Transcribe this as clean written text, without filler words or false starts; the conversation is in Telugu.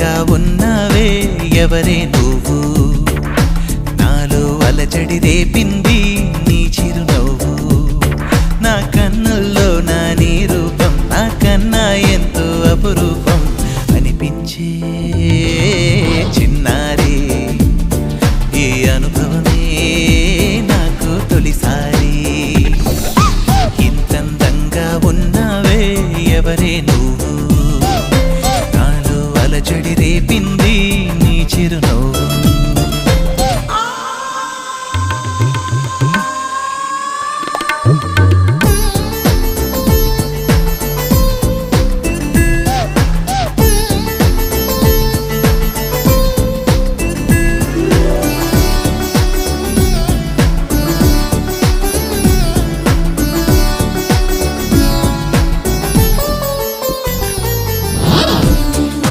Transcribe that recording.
అందంగా ఉన్నావే ఎవరే నువ్వు నాలో అలజడి రేపింది నీ చిరునవ్వు నా కన్నుల్లో నా నీ రూపం నా కన్నా ఎంతో అపురూపం అనిపించే చిన్నారి ఈ అనుభవమే నాకు తొలిసారి ఇంతందంగా ఉన్నావే ఎవరే నువ్వు నాలో అలజడి రేపింది నీ చిరునవ్వు